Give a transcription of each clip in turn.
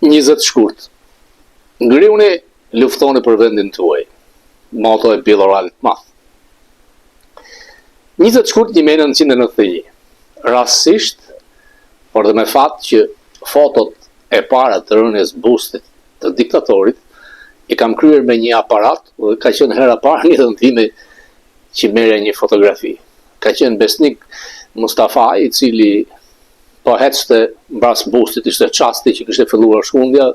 20 shkurt. Ngriuni, luftoni për vendin tuaj. Moto e Bill O'Reillyt madh. 20 shkurt 1991. Rastësisht, por dhe me fat që fotot e para të rënies bustit të diktatorit i kam kryer me një aparat, dhe ka qenë hera parë një dëntime që merre një fotografi. Ka qenë besnik Mustafa, i cili po hecte mbas bustit, ishte çasti që kishte filluar shkundja,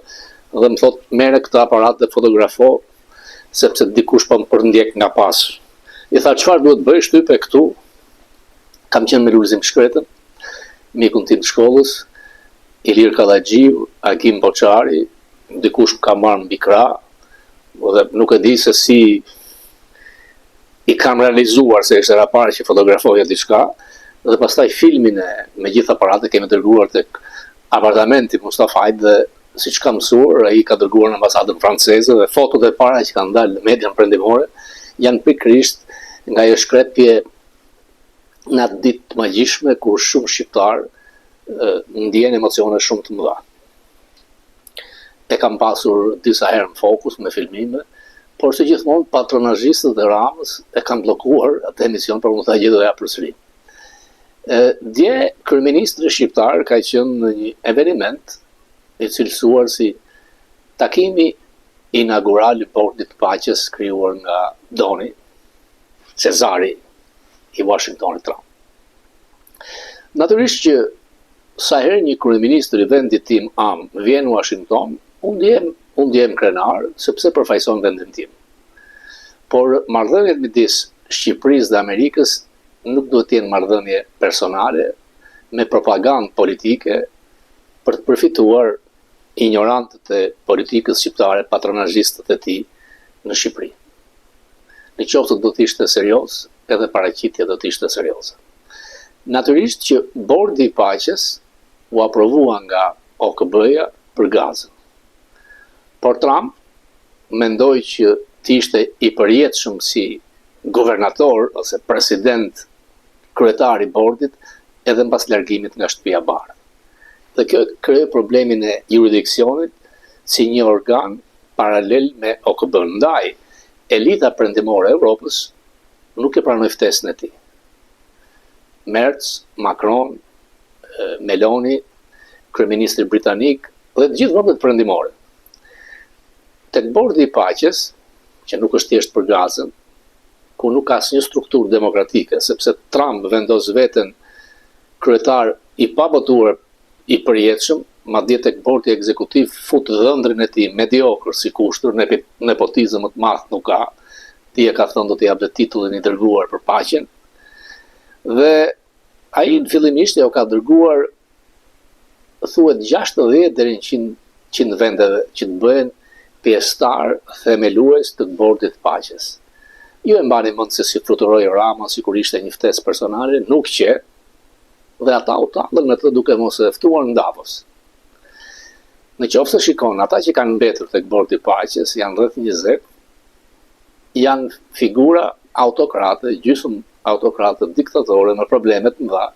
dhe më thot, merre këtë aparat dhe fotografo, sepse dikush po më përndjek nga pas. I tha, çfarë duhet bëj, shtype këtu? Kam qenë me Lulzim Shkretën, mikun tim të shkollës, Ilir Kallaxhiu, Agim Boçari, dikush ka marrë mbi krah, dhe nuk e di se si i kam realizuar, se ishte era parë që fotografoja diçka, dhe pastaj filmin me gjithë aparatet kemi dërguar tek apartamenti Mustafait, dhe siç ka mësuar, ai ka dërguar në ambasadën franceze, dhe fotot e para që kanë dalë në median perëndimore janë pikërisht nga ajo shkrepje në atë ditë të magjishme kur shumë shqiptar ndjen emocione shumë të mëdha. E kam pasur disa herë në fokus me filmime, por se gjithmonë patronazhistët e Ramës e kanë bllokuar atë emision për më ta gjedoja përsëri. Dje kryeministri shqiptar ka qenë në një eveniment i cilësuar si takimi inaugural i Bordit të Paqes krijuar nga Doni Cezari i Washingtonit Trump. Natyrisht që sa herë një kryeministër i vendit tim vjen në Washington, unë ndjem krenar, sepse përfaqëson vendin tim. Por marrëdhëniet midis Shqipërisë dhe Amerikës nuk duhet të jenë marrëdhënie personale me propagandë politike për të përfituar ignorantët e politikës shqiptare, patronazhistët e tij në Shqipëri. Në qoftë do të ishte serioz, edhe paraqitja do të ishte serioze. Natyrisht që Bordi i Paqes u aprovua nga OKB-ja për gazën. Por Trump mendoi që të ishte i përjetshëm si guvernator ose president kryetar i bordit edhe mbas largimit nga shtëpia e bardhë. Dhe kjo krijoi problemin e jurisdiksionit si një organ paralel me OKB. Ndaj, elita perëndimore e Evropës nuk e pranoi ftesën e tij. Merz, Macron, Meloni, kryeministri britanik dhe të gjithë vendet perëndimore. Tek Bordi i Paqes, që nuk është thjesht për gazën, ku nuk ka asnjë strukturë demokratike, sepse Trump vendos veten kryetar i pavotuar i përjetshëm, madje tek bordi ekzekutiv fut dhëndrin e tij mediokër si kushtur, nepotizëm më të madh nuk ka. Ti e ka thënë do t'i japte titullin i dërguar për paqen. Dhe ai fillimisht jo ka dërguar thuhet 60 deri në 100 vendeve që të bëhen pjesëtar themelues të Bordit të Paqes. Ju e mbani mend se si fluturoi Rama sikur ishte një ftesë personale, nuk që, dhe ata u tallën me të duke mos e ftuar në Davos. Në qoftë se shikon, ata që kanë mbetur tek Bordi i Paqes janë rreth 20, janë figura autokrate, gjysmë autokrate diktatore me probleme të mëdha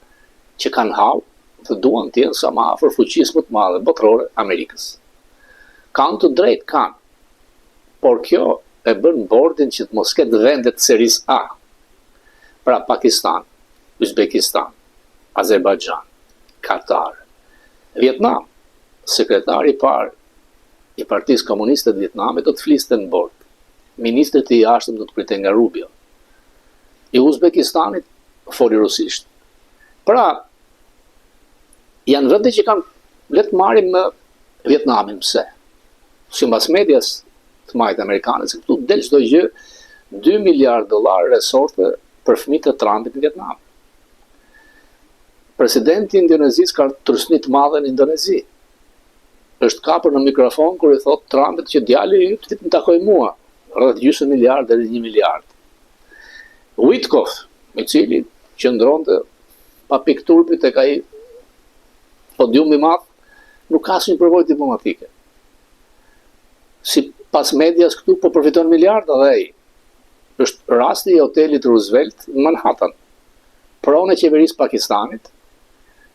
që kanë hall të duan të jenë sa më afër fuqisë më të madhe botërore Amerikës. Kanë të drejtë, kanë. Por kjo e bën bordin që të mos ketë vendet seris A. Pra Pakistan, Uzbekistan, Azerbajxhan, Katar, Vietnam. Sekretari i parë i Partisë Komuniste të Vietnamit do të fliste në bord. Ministrit e jashtëm do të pritej nga Rubio. I Uzbekistanit foli rusisht. Pra, janë vende që kanë le të marrim me Vietnamin, pse? Sipas medias të majtë amerikane, se këtu del çdo gjë, $2 miliardë resorte për fëmijët e Trumpit në Vietnam. Presidenti i Indonezisë ka trusni të madhe në Indonezi. Është kapur në mikrofon kur i thot Trumpit që djali i yt të takoj mua, rreth $0,5 miliard deri $1 miliard. Witkoff, i cili qëndronte pa pikturpi tek ai podium i madh, nuk ka asnjë përvojë diplomatike. Si pas medias këtu po përfiton miliarda dhe ai. Është rasti i hotelit Roosevelt në Manhattan. Pronë e qeverisë Pakistanit,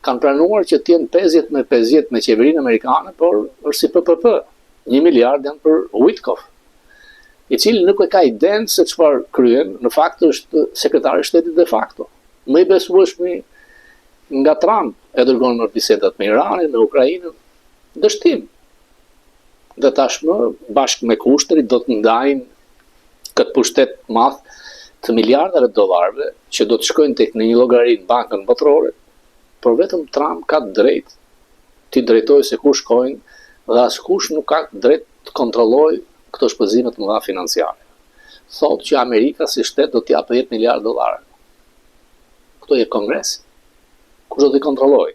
kanë pranuar që t'jenë 50 me qeverinë amerikane, por është si PPP. 1 miliard janë për Witkoff, i cili nuk e ka idenë se çfarë kryen, në fakt është sekretari i shtetit de facto. Më i besueshmi nga Trump e dërgon në bisedat me Iranin, me Ukrainën, dështim. Dhe tashmë, bashkë me Kushtrit, do të ndajnë këtë pushtet madh të miliardave dollarëve që do të shkojnë tek në një llogari në bankën botërore, por vetëm Trump ka drejt të drejtojë se ku shkojnë dhe askush nuk ka drejt të kontrollojë këto shpëzime të mëdha financiare. Thotë që Amerika si shtet do t'japë 10 miliardë dollarë. Këto je Kongresi. Kush do t'i kontrollojë?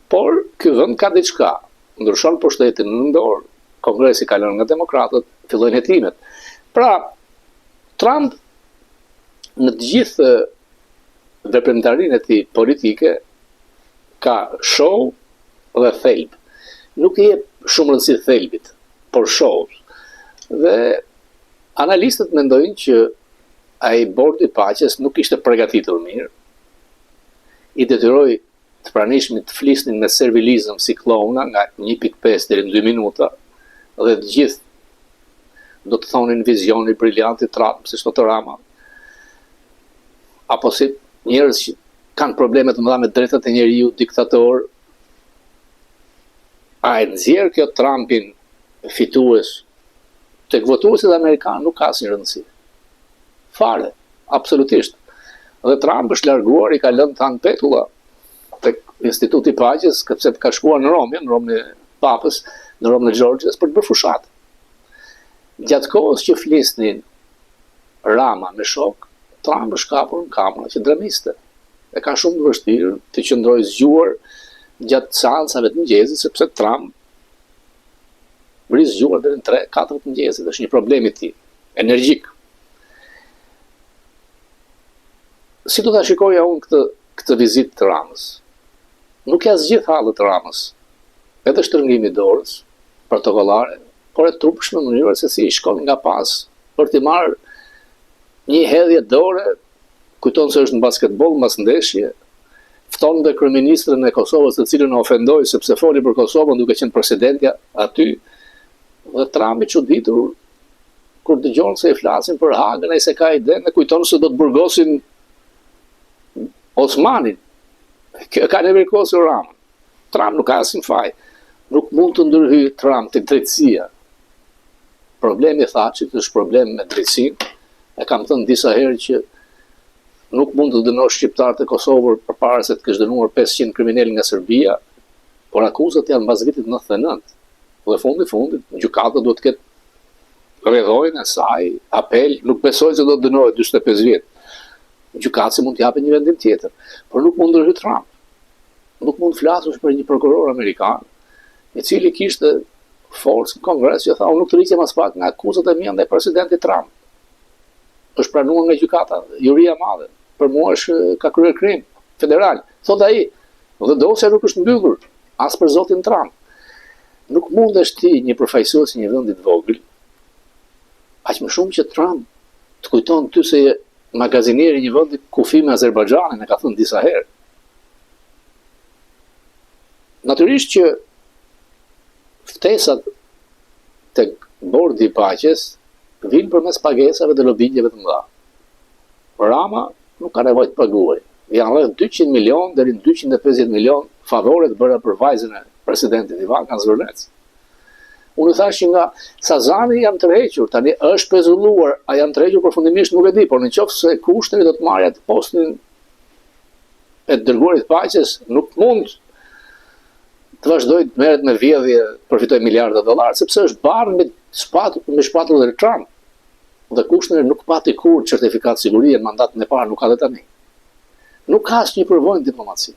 Por ky vend ka diçka, ndryshon pushtetin në dorë. Kongresi ka lënë nga demokratët, fillojnë hetimet. Pra, Trump në të gjithë veprimtarinë e tij politike ka show dhe thelb. Nuk i jep shumë rëndësi thelbit, por show. Dhe analistët mendojnë që ai bordi i paqes nuk ishte përgatitur mirë. I detyroi të pranishmit të flisnin me servilizëm si klona nga 1.5 deri në 2 minuta dhe të gjithë do të thonin vizioni briljant i Trump, si thotë Rama, apo si njerëz që kanë probleme të mëdha me drejtat e njeriu, diktator. A e nxjerr kjo Trumpin fitues tek votuesit amerikanë nuk ka asnjë rëndësi. Fare, absolutisht. Dhe Trump është larguar, i ka lënë tan petulla tek Instituti i Paqes, sepse ka shkuar në Romën e Papës, në Romën e Georgias për të bërë fushat. Gjatë kohës që flisnin Rama me shok, Trump është kapur në kamera që dremiste. E ka shumë të vështirë të qëndrojë zgjuar gjatë seancave të mëngjesit, sepse Trump vris zgjuar deri në 3-4 të mëngjesit, është një problem i tij, energjik. Si do ta shikoja unë këtë vizitë të Ramës? Nuk ja zgjidh hallet të Ramës. Edhe shtrëngimi i dorës, protokollare, por e trupshme në mënyrë se si i shkon nga pas për të marrë një hedhje dore, kujton se është në basketbol, mbas ndeshje, fton dhe kryeministrin e Kosovës, të cilën e ofendoi sepse foli për Kosovën duke qenë presidentja aty, dhe Trump i çuditur kur dëgjon se i flasin për Hagën, ai se ka idenë, kujton se do të burgosin Osmanin. Kjo ka nevirkosur Ramën. Trump nuk ka asnjë faj. Nuk mund të ndërhyjë Trump tek drejtësia. Problemi Thaçit është problem me drejtësinë. E kam thënë disa herë që nuk mund të dënosh shqiptarët e Kosovës përpara se të kesh dënuar 500 kriminalë nga Serbia, por akuzat janë mbas vitit 99. Dhe fundit, gjykata duhet të ketë rrethojnë e saj, apel, nuk besoj se do të dënohet 45 vjet. Gjykatësi mund të japë një vendim tjetër, por nuk mund ndërhyjë Trump. Nuk mund flasësh për një prokuror amerikan, i cili kishte forcë në Kongres që tha, unë nuk të rriqem as pak nga akuzat e mia ndaj presidentit Trump. Është pranuar nga gjykata, juria madhe, për mua është ka kryer krim federal. Thot ai, dhe dosja nuk është mbyllur, as për zotin Trump. Nuk mundesh ti një përfaqësues i një vendi të vogël, aq më shumë që Trump të kujton ty se je magazinieri i një vendi kufi me Azerbajxhanin, e ka thënë disa herë. Natyrisht që ftesat tek bordi i paqes vinë përmes pagesave dhe lobinjeve të mëdha. Rama nuk ka nevojë të paguajë. Janë rreth 200 milion deri në 250 milion favore të bëra për vajzën e presidentit Ivanka Zvërnec. Unë thash që nga Sazani janë tërhequr, tani është pezulluar, a janë tërhequr përfundimisht nuk e di, por nëse Kushtri do të marrë atë postin e dërguarit paqes, nuk mund të vazhdojë të merret me vjedhje, përfitoj miliarda dollar, sepse është barë me shpatullën e Trump. Dhe Kushtri nuk pati kur certifikat sigurie në mandatin e parë, nuk ka dhe tani. Nuk ka asnjë përvojë diplomaci.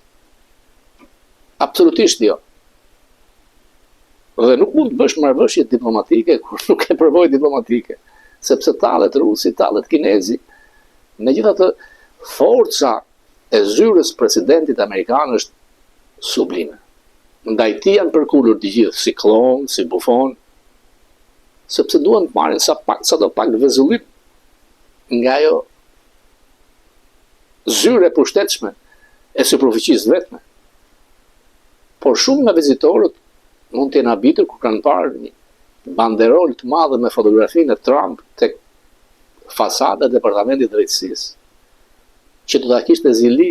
Absolutisht jo. Dhe nuk mund të bësh marrëveshje diplomatike kur nuk ke përvojë diplomatike, sepse tallet rusi, tallet kinezi. Megjithatë, forca e zyrës presidentit amerikan është sublime. Ndaj tij janë përkulur të gjithë, si klon, si bufon, sepse duan të marrin sa do pak vezullim nga ajo zyre e pushtetshme e superficisë vetme. Por shumë nga vizitorët mund të jenë habitur kur kanë parë një banderol të madhe me fotografinë e Trump tek fasada e Departamentit Drejtësisë, që do ta kishte zili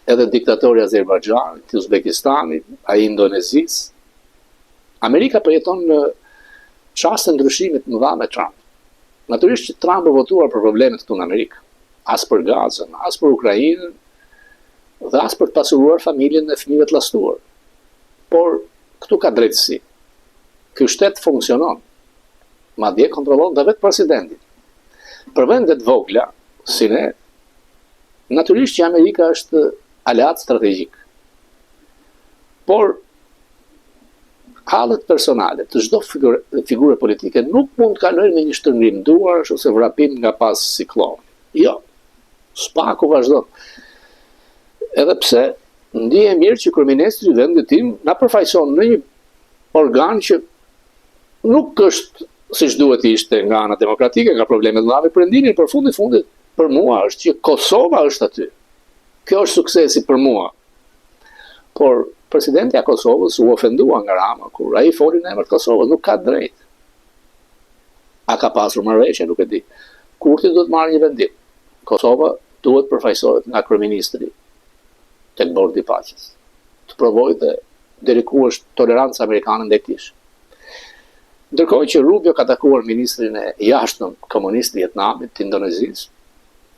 edhe diktatori Azerbajxhanit, i Uzbekistanit, ai Indonezisë. Amerika përjeton në çaste ndryshimit të mëdha me Trump. Natyrisht që Trump u votuar për problemet këtu në Amerikë, as për Gazën, as për Ukrainën, dhe as për të pasuruar familjen e fëmijëve të llastuar. Por këtu ka drejtësi. Ky shtet funksionon. Madje kontrollon dhe vetë presidentin. Për vendet vogla, si ne, natyrisht që Amerika është aleat strategjik. Por hallet personale të çdo figure politike nuk mund të kalojnë me një shtrëngrim duarsh ose vrapim nga pas siklon. Jo. Spaku vazhdon. Edhe pse ndihem mirë që kryeministri i vendit tim na përfaqëson në një organ që nuk është siç duhet ishte nga ana demokratike, nga problemet mëdha perëndimit, por fundit për mua është që Kosova është aty. Kjo është suksesi për mua. Por presidenti i Kosovës u ofendua nga Rama kur ai foli në emër të Kosovës, nuk ka drejt. A ka pasur marrëveshje, nuk e di. Kurti do të marrë një vendim. Kosova duhet përfaqësohet nga kryeministri tek bordi i paqes. Të provojë dhe deri ku është toleranca amerikane ndaj tij. Ndërkohë që Rubio ka takuar ministrin e jashtëm komunist të Vietnamit, të Indonezisë,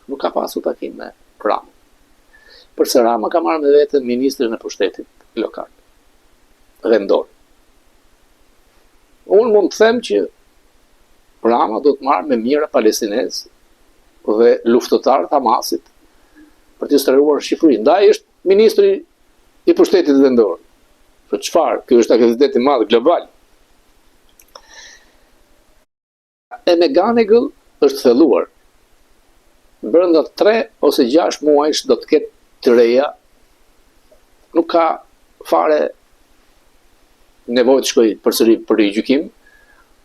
nuk ka pasur takim me Rama. Përse Rama ka marrë me vete ministrin e pushtetit lokal, vendor. Unë mund të them që Rama do të marrë me mira palestinez dhe luftëtarët Hamasit për të shtruar Shqipërinë. Ndaj është ministri i pushtetit vendor. Për çfarë? Ky është aktivitet i madh global. E McGonigal është thelluar. Brenda 3 ose 6 muajsh do të ketë të reja. Nuk ka fare nevojë të shkojë përsëri për gjykim,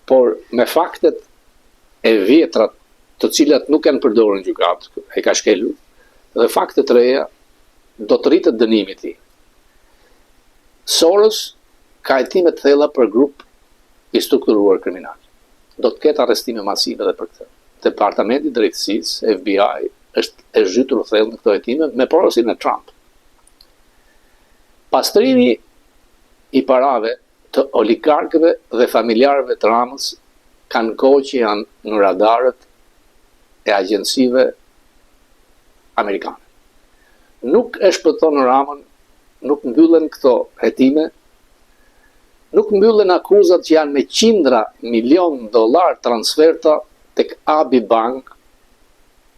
por me faktet e vjetra të cilat nuk janë përdorur në gjykat, ai ka shkelur, dhe faktet të reja do të rritet dënimi i tij. Soros ka hetime të thella për grup i strukturuar kriminal. Do të ketë arrestime masive edhe për këtë. Departamenti i Drejtësisë, FBI, është e zhytur thellë në këto hetime me porosin e Trump. Pastrimi i parave të oligarkëve dhe familjarëve të Ramës kanë kohë që janë në radarët e agjencive amerikane. Nuk e shpëton Ramën, nuk mbyllen këto hetime, nuk mbyllen akuzat që janë me qindra milion dollar transferta tek Abi Bank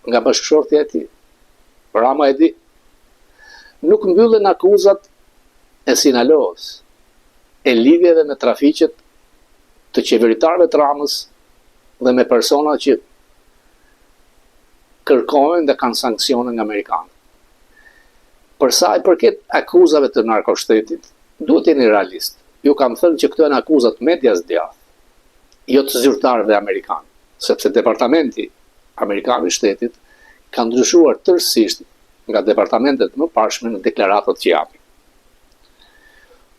nga bashkëshortja e tij. Rama e di. Nuk mbyllen akuzat e Sinalos, e lidhjeve me trafiqet të qeveritarëve të Ramës dhe me persona që kërkojnë dhe kanë sanksione nga amerikanë. Për sa i përket akuzave të narkoshtetit, duhet jeni realist. Ju kam thënë që këto janë akuzat medias djathtë, jo të zyrtarëve amerikanë, sepse departamenti amerikan i shtetit ka ndryshuar tërësisht nga departamentet më parshme në deklaratat që japin.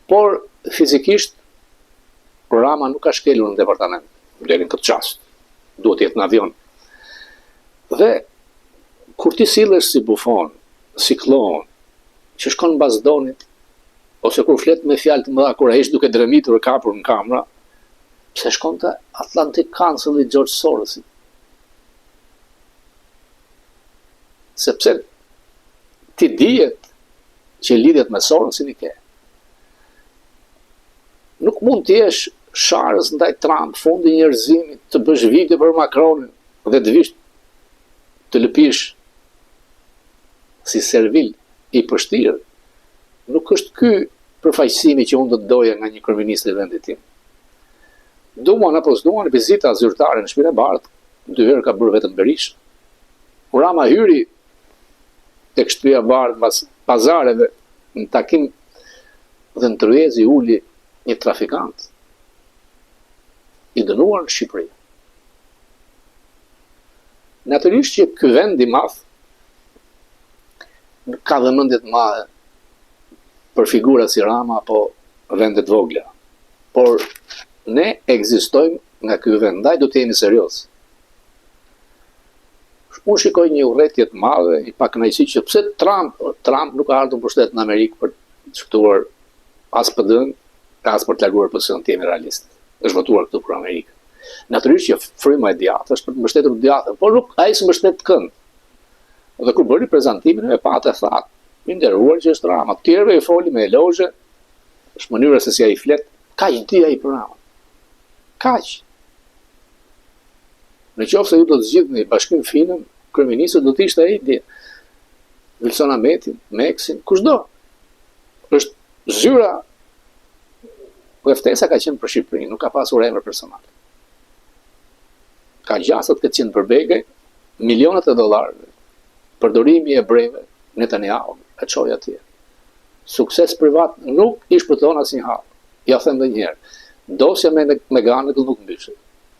Por fizikisht Rama nuk ka shkelur në departament, deri në këtë çast. Duhet jetë në avion. Dhe kur ti sillesh si bufon, si klon, që shkon në bazdonit, ose kur flet me fjalë të mëdha kur ai është duke dremitur e kapur në kamera, pse shkon te Atlantic Council i George Sorosit? Sepse ti dihet që lidhet me Sorosin i ke. Nuk mund të jesh sharës ndaj Trump, fundi i njerëzimit, të bësh video për Macronin dhe të vish të lëpish si servil i përshtirë. Nuk është ky përfaqësimi që unë do të doja nga një kryeminist i vendit tim. Duan apo s'duan vizita zyrtare në Shtëpinë e Bardhë, 2 herë ka bërë vetëm Berisha. Rama hyri tek Shtëpia e Bardhë pas pazareve në takim dhe në tryezi uli një trafikant i dënuar në Shqipëri. Natyrisht që ky vend i madh ka vëmendje të madhe për figura si Rama apo vendet vogla. Por ne ekzistojmë nga ky vend, ndaj do të jemi serioz. Unë shikoj një urrëtie të madhe, i pakënaqësi që pse Trump nuk ka ardhur në pushtet në Amerikë për të shtuar as PD-n, as për të larguar PS-n, të jemi realistë. Është votuar këtu për Amerikë. Natyrisht që fryma e djathtë është për të mbështetur djathtën, por nuk ai s'mbështet kënd. Dhe kur bëri prezantimin e patë thatë, i nderuar që është Rama, të tjerëve i foli me elozhe, është mënyra se si ai flet, kaq di ai për Rama. Kaq. Në qoftë se ju do të zgjidhni Bashkimin Finën, kryeministri do të ishte ai Wilson Ahmeti, Meksin, kushdo. Është zyra, po ftesa ka qenë për Shqipërinë, nuk ka pasur emër personal. Ka gjasat këtë qenë për Begaj, milionat e dollarëve, përdorimi e breve, Netanyahu, e çoi atje. Sukses privat nuk i shpëton asnjëherë. Ja them edhe një herë. Dosja me Meghanën nuk mbyshet.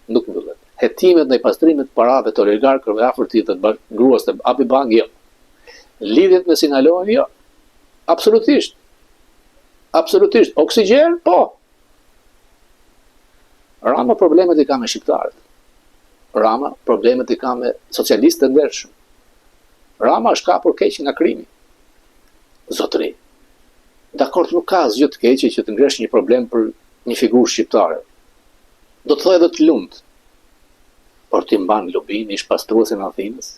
Nuk mbyllet. Hetimet ndaj pastrimit të parave të oligarkëve afërtit të gruas të Api Bank, jo. Lidhjet me Sinaloa, jo. Absolutisht. Absolutisht. Oksigjen, po. Rama problemet i ka me shqiptarët. Rama problemet i ka me socialistët e ndershëm. Rama është kapur keq nga krimi. Zotëri. Dakord, nuk ka asgjë të keqe që të ngresh një problem për një figurë shqiptare. Do të thojë edhe të lumt. Por ti mban lobin ish pastruesin e Athinës.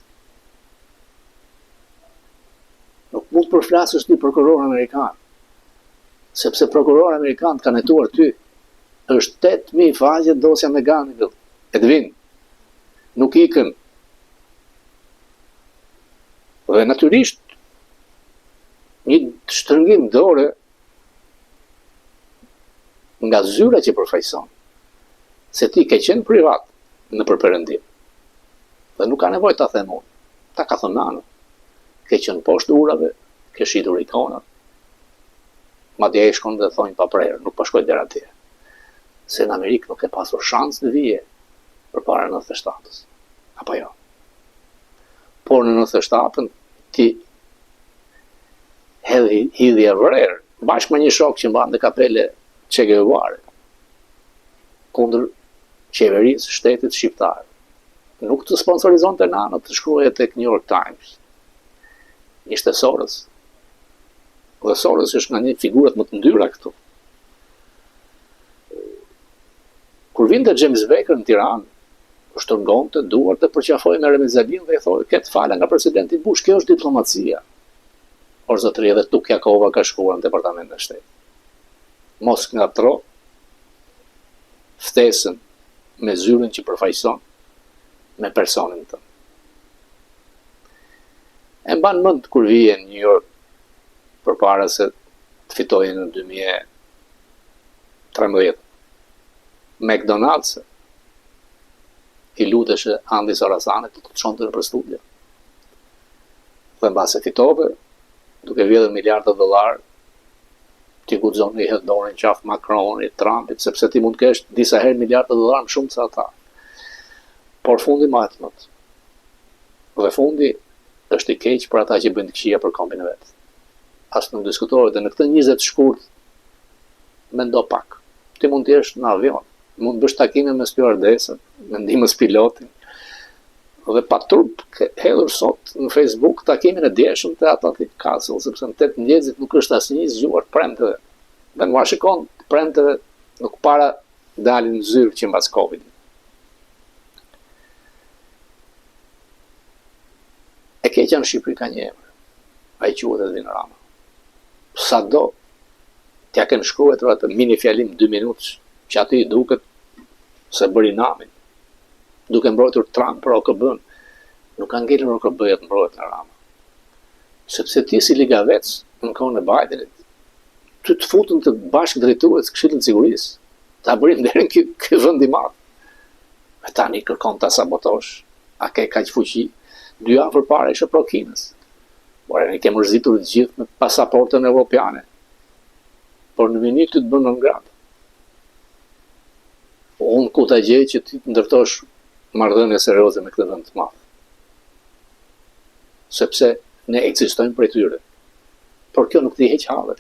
Nuk mund të përflasësh ti prokuror amerikan. Sepse prokuror amerikan kanë hetuar ty. Është 8.000 faqe dosja me Meghanën. Edvin. Nuk ikën. Dhe natyrisht një shtrëngim dore nga zyra që përfaqëson se ti ke qenë privat në përperëndim. Dhe nuk ka nevojë ta them unë. Ta ka thënë Nano. Ke qenë poshtë urave, ke shitur ikonat. Madje ai shkon dhe thonë pa prerë, nuk po shkoj deri atje. Se në Amerikë nuk e pasur shans të vije përpara 97-s. Apo jo. Por në 97-ën ti hidhje vrerë, bashkë me një shok që mbante kapele Che Guevare, kundër qeverisë shtetit shqiptar. Nuk të sponsorizon të Nano të shkruaje tek New York Times. Ishte Soros. Dhe Soros është nga një figurat më të ndyra këtu. Kur vinte James Baker në Tiranë, shtrëngonte duart të përqafoj me Remizalin dhe i thoi, ketë fala nga presidenti Bush, kjo është diplomacia. Por zotëri edhe Tukjakova ka shkuar në departamentin e shtetit. Mos ngatro ftesën me zyrën që përfaqëson me personin tënd. E mban mend kur vije në New York përpara se të fitojë në 2013. McDonald's i luteshe Andi Sarasanit të çonte në studio. Dhe mbase fitove, duke vjedhur miliardë dollar, ti guxon i hedh dorën qaf Macronit, Trumpit, sepse ti mund të kesh disa herë miliardë dollar më shumë se ata. Por fundi matmët. Dhe fundi është i keq për ata që bëjnë këqija për kombin e vet. As nuk diskutohet dhe në këtë 20 shkurt mendo pak. Ti mund të jesh në avion, mund të bësh takime me stewardesën, me ndihmës pilotin. Dhe pa turp hedhur sot në Facebook takimin e djeshëm të Atlantic Castle, sepse në 8 mëngjesit nuk është asnjë zgjuar premteve. Dhe në Washington premteve nuk para dalin në zyrë që mbas Covid. E keqja në Shqipëri ka një emër. Ai quhet Edvin Rama. Sado t'ja kanë shkruar atë mini fjalim 2 minutësh, që aty duket se bëri namin. Duke mbrojtur Trump për OKB-n, nuk ka ngelur OKB-ja të mbrojt në Rama. Sepse ti si ligavec në kohën e Bidenit, ty të futën të bashkë drejtues Këshillit të Sigurisë, ta bërin deri në ky vend i madh. Me tani kërkon ta sabotosh, a ke kaq fuqi? 2 javë përpara ishe pro Kinës. Por ne kemi rrezitur të gjithë me pasaportën evropiane. Por në minutë të bën në ngrat. Unë ku ta gjej që ti të ndërtosh marrëdhënie serioze me këtë vend të madh. Sepse ne ekzistojmë për tyre. Por kjo nuk t'i heq hallet.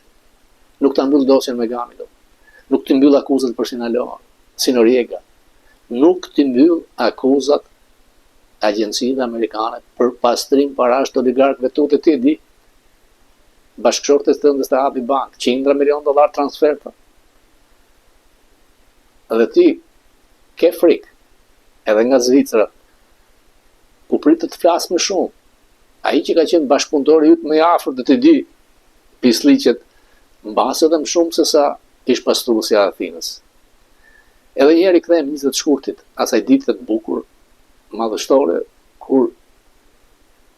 Nuk ta mbyll dosjen me Gamit. Nuk të mbyll akuzat për Sinaloa, si Noriega. Nuk të mbyll akuzat agjencive amerikane për pastrim parash të oligarkëve tu të ti di. Bashkëshortes të ndës të hapi bank, $100 milion transferta. Dhe ti ke frikë, edhe nga Zvicra, ku pritë të flasë më shumë. Ai që ka qenë bashkëpunëtori jut më i afërt dhe të di pisliqet mbase edhe më shumë se sa ish pastruesi i Athinës. Edhe një herë kthehem 20 shkurtit, asaj dite të bukur, madhështore, kur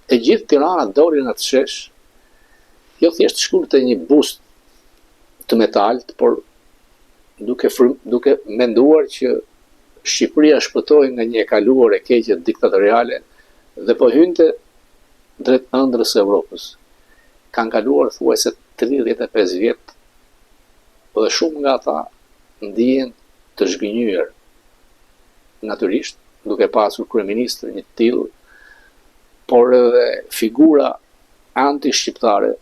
e gjithë Tirana doli në të shesh, jo thjesht shkurte një bust të metalt, por duke menduar që Shqipëria shpëtoi nga një e kaluar e keqe diktatoriale dhe po hynte drejt ëndrrës së Evropës. Kanë kaluar thuajse 35 vjet dhe shumë nga ata ndihen të zhgënjur natyrisht, duke pasur kryeministër një të tillë, por edhe figura anti-shqiptare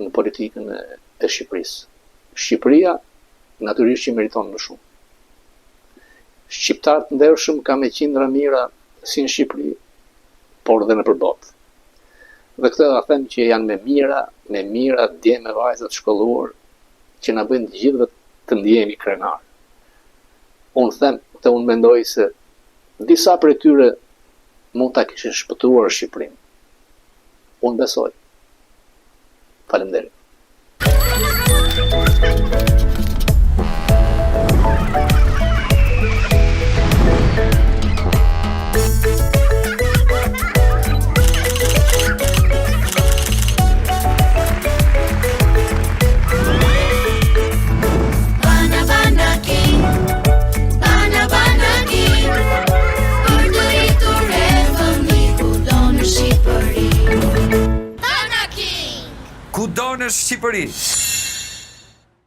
në politikën e Shqipërisë. Shqipëria natyrisht që meriton më shumë. Shqiptarët ndershëm ka me qindra mira si në Shqipëri, por dhe në përbot. Dhe këtë da them që janë me mira dje me vajzat shkolluar, që na bëjnë të gjithë të ndjehemi krenar. Unë them, dhe unë mendoj se disa prej tyre mund ta kishin shpëtuar Shqipërinë. Unë besoj. Faleminderit. Kudo në Shqipëri.